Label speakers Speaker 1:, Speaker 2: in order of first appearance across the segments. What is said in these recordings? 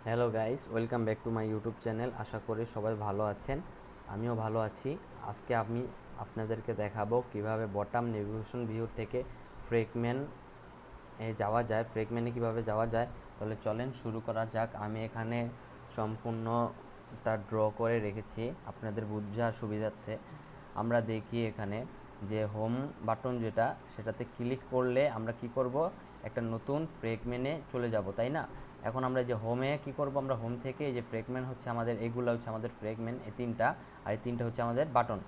Speaker 1: Hello guys, welcome back to my YouTube channel. আশা করি সবাই ভালো আছেন, আমিও ভালো আছি। আজকে আমি আপনাদেরকে দেখাবো কিভাবে বটম নেভিগেশন ভিউ থেকে ফ্রেগমেন্ট যাওয়া যায়, ফ্রেগমেন্টে কিভাবে যাওয়া যায়। তাহলে চলেন শুরু করা যাক। আমি এখানে সম্পূর্ণটা ড্র করে রেখেছি আপনাদের বোঝার সুবিধার্থে। আমরা দেখি এখানে যে হোম বাটন যেটা, সেটাতে ক্লিক করলে আমরা কি করব, একটা নতুন ফ্রেগমেন্টে চলে যাব, তাই না? এখন আমরা যে হোমে কি করব, আমরা হোম থেকে এই যে ফ্রেগমেন্ট হচ্ছে আমাদের, এগুলো হচ্ছে আমাদের ফ্রেগমেন্ট, এই তিনটা, আর এই তিনটা হচ্ছে আমাদের বাটন।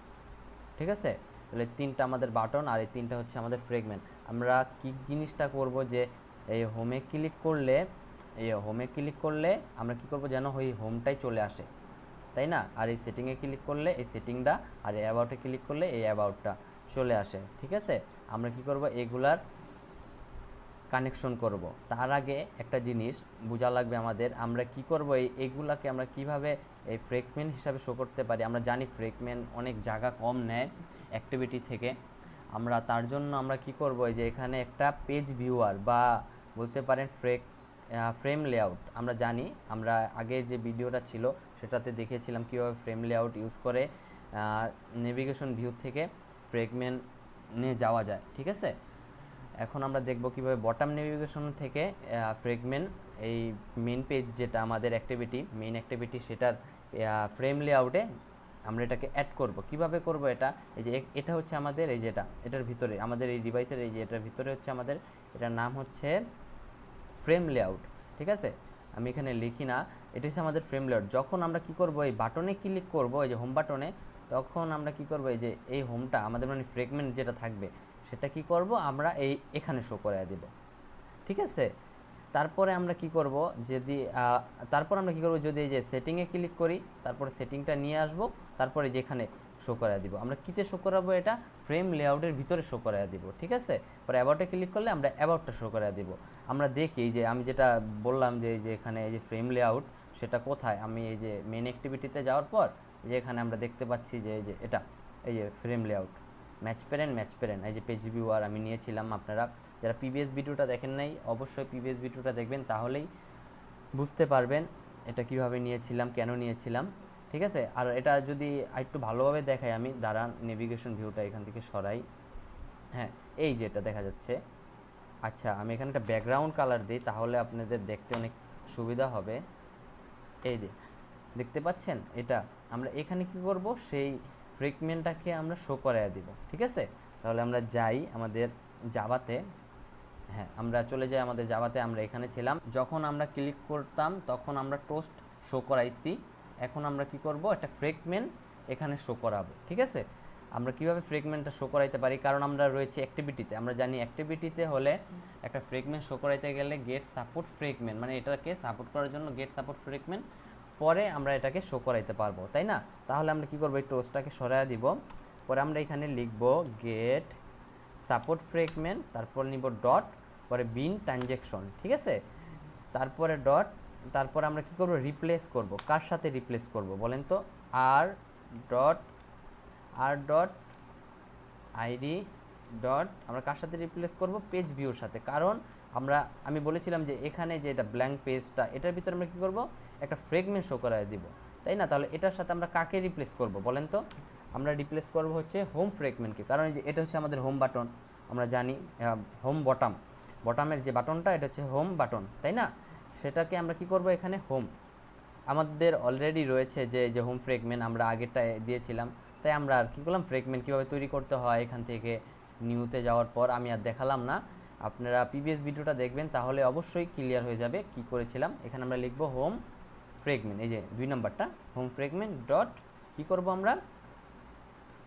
Speaker 1: ঠিক আছে, তাহলে তিনটা আমাদের বাটন আর এই তিনটা হচ্ছে আমাদের ফ্রেগমেন্ট। আমরা কি জিনিসটা করব যে এই হোমে ক্লিক করলে, আমরা কি করব যেন ওই হোমটাই চলে আসে, তাই না? আর এই সেটিংয়ে ক্লিক করলে এই সেটিংটা, আর এই অ্যাবাউটে ক্লিক করলে এই অ্যাবাউটটা চলে আসে। ঠিক আছে, আমরা কি করব, এগুলার কানেকশন করব। তার আগে একটা জিনিস বোঝা লাগবে আমাদের, আমরা কি করব, এইগুলাকে আমরা কিভাবে এই ফ্রেগমেন্ট হিসাবে শো করতে পারি। আমরা জানি ফ্রেগমেন্ট অনেক জায়গা কম নেয় অ্যাক্টিভিটি থেকে। আমরা তার জন্য আমরা কি করব, এই যে এখানে একটা পেজ ভিউয়ার বা বলতে পারেন ফ্রেম লেআউট। আমরা জানি, আমরা আগে যে ভিডিওটা ছিল সেটাতে দেখেছিলাম কীভাবে ফ্রেম লেআউট ইউজ করে নেভিগেশন ভিউ থেকে ফ্রেগমেন্ট নিয়ে যাওয়া যায়। ঠিক আছে, এখন আমরা দেখব কিভাবে বটম নেভিগেশন থেকে ফ্রেগমেন্ট, এই মেন পেজ যেটা আমাদের মেইন অ্যাক্টিভিটি, সেটার ফ্রেম লেআউটে আমরা এটাকে অ্যাড করব। কিভাবে করব এটা, এই যে এটা হচ্ছে আমাদের, এই যেটা এটার ভিতরে আমাদের এই ডিভাইসের, এই যে এটার ভিতরে হচ্ছে আমাদের, এটার নাম হচ্ছে ফ্রেম লেআউট। ঠিক আছে, আমি এখানে লিখি না, এটা হচ্ছে আমাদের ফ্রেম লেআউট। যখন আমরা কি করব, এই বাটনে ক্লিক করব, এই যে হোম বাটনে, তখন আমরা কি করব, এই যে এই হোমটা আমাদের মানে ফ্রেগমেন্ট যেটা থাকবে সেটা কি করব, আমরা এখানে শো করে দেব। ঠিক আছে, তারপরে আমরা কি করব, যদি এই যে সেটিংয়ে ক্লিক করি, তারপরে সেটিংটা নিয়ে আসব, তারপরে যেখানে শো করে দিব, আমরা কিতে শো করাবো, এটা ফ্রেম লেআউটের ভিতরে শো করে দিব। ঠিক আছে, পরে অ্যাবাউটে ক্লিক করলে আমরা অ্যাবাউটটা শো করে দিব। আমরা দেখি এই যে আমি যেটা বললাম যে এখানে এই যে ফ্রেম লেআউট, সেটা কোথায়, আমি এই যে মেন অ্যাক্টিভিটিতে যাওয়ার পর যে এখানে আমরা দেখতে পাচ্ছি যে এই যে এটা, এই যে ফ্রেম লেআউট ম্যাচ প্যারেন্ট, এই যে পেজ ভিউয়ার আমি নিয়েছিলাম। আপনারা যারা প্রিভিয়াস ভিডিওটা দেখেন নাই, অবশ্যই প্রিভিয়াস ভিডিওটা দেখবেন, তাহলেই বুঝতে পারবেন এটা কিভাবে নিয়েছিলাম, কেন নিয়েছিলাম। ঠিক আছে, আর এটা যদি একটু ভালোভাবে দেখাই, আমি দাঁড়ান নেভিগেশন ভিউটা এখান থেকে সরাই। হ্যাঁ, এই যে এটা দেখা যাচ্ছে। আচ্ছা, আমি এখানে একটা ব্যাকগ্রাউন্ড কালার দিই, তাহলে আপনাদের দেখতে অনেক সুবিধা হবে। এই যে দেখতে পাচ্ছেন, এটা আমরা এখানে কি করব, সেই ফ্রেগমেন্টটাকে আমরা শো করায় দিব। ঠিক আছে, তাহলে আমরা যাই আমাদের জাভাতে। হ্যাঁ, আমরা চলে যাই আমাদের জাভাতে। আমরা এখানে ছিলাম, যখন আমরা ক্লিক করতাম তখন আমরা টোস্ট শো করাইছি। এখন আমরা কি করব, একটা ফ্রেগমেন্ট এখানে শো করাবো। ঠিক আছে, আমরা কিভাবে ফ্রেগমেন্টটা শো করাইতে পারি, কারণ আমরা রয়েছে অ্যাক্টিভিটিতে। আমরা জানি অ্যাক্টিভিটিতে হলে একটা ফ্রেগমেন্ট শো করাইতে গেলে গেট সাপোর্ট ফ্রেগমেন্ট, মানে এটাকে সাপোর্ট করার জন্য গেট সাপোর্ট ফ্রেগমেন্ট, পরে আমরা এটাকে শো করাইতে পারবো, তাই না? তাহলে আমরা কি করব, এই টোস্টটাকে সরাইয়া দিব। পরে আমরা এখানে লিখব গেট সাপোর্ট ফ্রেগমেন্ট, তারপর নিব ডট, পরে বিন ট্রানজ্যাকশন। ঠিক আছে, তারপরে ডট, তারপর আমরা কি করব, রিপ্লেস করব। কার সাথে রিপ্লেস করব বলেন তো, আর ডট আইডি ডট, আমরা কার সাথে রিপ্লেস করব, পেজ ভিউর সাথে। কারণ আমি বলেছিলাম যে এখানে যে এটা ব্ল্যাঙ্ক পেজটা, এটার ভিতরে আমরা কি করব, একটা ফ্রেগমেন্ট শো করায় দিব, তাই না? তাহলে এটার সাথে আমরা কাকে রিপ্লেস করব বলেন তো, আমরা রিপ্লেস করব হচ্ছে হোম ফ্রেগমেন্টকে। কারণ এটা হচ্ছে আমাদের হোম বাটন, আমরা জানি হোম বটমের যে বাটনটা, এটা হচ্ছে হোম বাটন, তাই না? সেটাকে আমরা কি করব, এখানে হোম আমাদের অলরেডি রয়েছে যে হোম ফ্রেগমেন্ট আমরা আগেরটা দিয়েছিলাম, তাই আমরা আর কি করলাম, ফ্রেগমেন্ট কীভাবে তৈরি করতে হয় এখান থেকে নিউতে যাওয়ার পর আমি আর দেখালাম না। আপনারা প্রিভিয়াস ভিডিওটা দেখবেন, তাহলে অবশ্যই ক্লিয়ার হয়ে যাবে কি করেছিলাম। এখানে আমরা লিখব হোম ফ্রেগমেন্ট, এই যে 2 নম্বরটা, হোম ফ্রেগমেন্ট ডট কী করবো আমরা,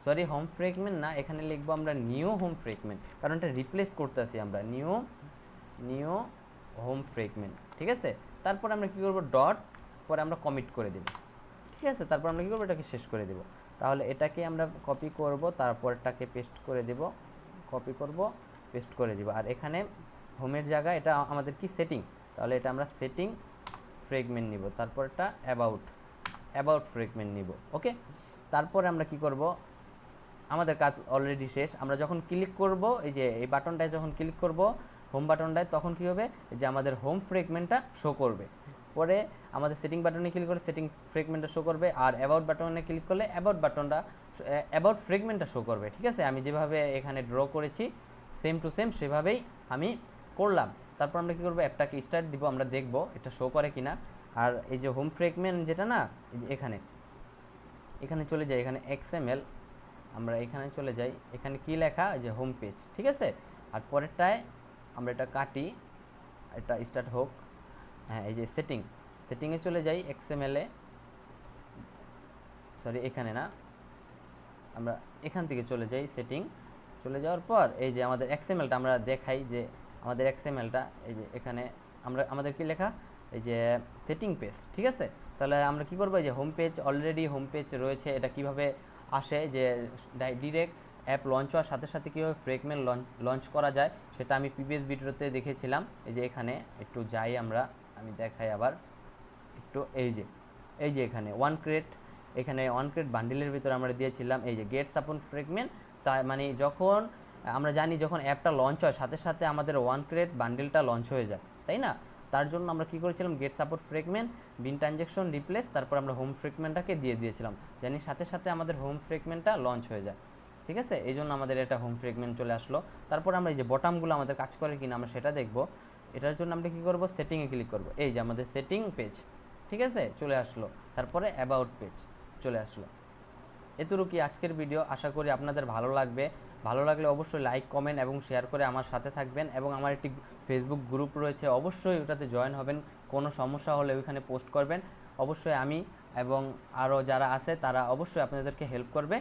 Speaker 1: সরি হোম ফ্রেগমেন্ট না, এখানে লিখবো আমরা নিউ হোম ফ্রেগমেন্ট, কারণ এটা রিপ্লেস করতেছি আমরা, নিউ হোম ফ্রেগমেন্ট। ঠিক আছে, তারপর আমরা কী করবো, ডট, পরে আমরা কমিট করে দেব। ঠিক আছে, তারপর আমরা কী করবো, এটাকে শেষ করে দেব। তাহলে এটাকে আমরা কপি করব, তারপর এটাকে পেস্ট করে দেব, কপি করব, পেস্ট করে দেব। আর এখানে হোমের জায়গায় এটা আমাদের কি সেটিং, তাহলে এটা আমরা সেটিং ফ্রেগমেন্ট নিব, তারপর এটা অ্যাবাউট ফ্রেগমেন্ট নিব। ওকে, তারপরে আমরা কি করব, আমাদের কাজ অলরেডি শেষ। আমরা যখন ক্লিক করব, এই যে এই বাটনটায় যখন ক্লিক করব হোম বাটনটায়, তখন কী হবে, যে আমাদের হোম ফ্রেগমেন্টটা শো করবে। পরে আমাদের সেটিং বাটনে ক্লিক করে সেটিং ফ্রেগমেন্টটা শো করবে, আর অ্যাবাউট বাটনে ক্লিক করলে অ্যাবাউট ফ্রেগমেন্টটা শো করবে। ঠিক আছে, আমি যেভাবে এখানে ড্র করেছি সেম টু সেম সেভাবেই আমি করলাম। তারপর আমরা কী করবো, অ্যাপটাকে স্টার্ট দিব, আমরা দেখব এটা শো করে কিনা। আর এই যে হোম ফ্রেগমেন্ট যেটা না, এখানে চলে যাই, এখানে XML, আমরা এখানে চলে যাই, এখানে কি লেখা, যে হোম পেজ। ঠিক আছে, আর পরেরটায় আমরা এটা কাটি, এটা স্টার্ট হোক। হ্যাঁ, এই যে সেটিংয়ে চলে যাই, XML-এ, সরি এখানে না, আমরা এখান থেকে চলে যাই সেটিং। চলে যাওয়ার পর এই যে আমাদের XML-টা আমরা দেখাই, যে আমাদের XML-টা এই যে এখানে আমাদের কি লেখা, এই যে সেটিং পেজ। ঠিক আছে, তাহলে আমরা কি করবো, যে home page, already home page রয়েছে, এটা কিভাবে আসে, যে ডিরেক্ট অ্যাপ লঞ্চ হওয়ার সাথে সাথে কীভাবে ফ্রেগমেন্ট লঞ্চ করা যায় সেটা আমি প্রিভিয়াস ভিডিওতে দেখেছিলাম। এই যে এখানে একটু যাই, আমি দেখাই আবার একটু, এই যে এখানে ওয়ান ক্রেট বান্ডিলের ভিতরে আমরা দিয়েছিলাম এই যে গেট সাপোর্ট ফ্রেগমেন্ট। তার মানে যখন আমরা জানি যখন অ্যাপটা লঞ্চ হয় সাথে সাথে আমাদের ওয়ান ক্রেট বান্ডিলটা লঞ্চ হয়ে যায়, তাই না? তার জন্য আমরা কী করেছিলাম, গেট সাপোর্ট ফ্রেগমেন্ট বিন ট্রানজ্যাকশন রিপ্লেস, তারপর আমরা হোম ফ্রেগমেন্টটাকে দিয়ে দিয়েছিলাম, জানি সাথে সাথে আমাদের হোম ফ্রেগমেন্টটা লঞ্চ হয়ে যায়। ঠিক আছে, এই জন্য আমাদের এটা হোম ফ্রেগমেন্ট চলে আসলো। তারপর আমরা এই যে বটামগুলো আমাদের কাজ করে কিনা আমরা সেটা দেখব। এটার জন্য আমরা কী করব, সেটিংয়ে ক্লিক করব, এই যে আমাদের সেটিং পেজ, ঠিক আছে, চলে আসলো। তারপরে অ্যাবাউট পেজ চলে আসলো। এতটুকুই আজকের ভিডিও, আশা করি আপনাদের ভালো লাগবে। ভালো লাগলে অবশ্যই লাইক, কমেন্ট এবং শেয়ার করে আমার সাথে থাকবেন, এবং আমার একটি ফেসবুক গ্রুপ রয়েছে, অবশ্যই ওটাতে জয়েন হবেন। কোনো সমস্যা হলে ওইখানে পোস্ট করবেন, অবশ্যই আমি এবং আরও যারা আছে তারা অবশ্যই আপনাদেরকে হেল্প করবে।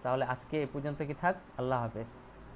Speaker 1: তাহলে আজকে এ পর্যন্ত কি থাক, আল্লাহ হাফেজ।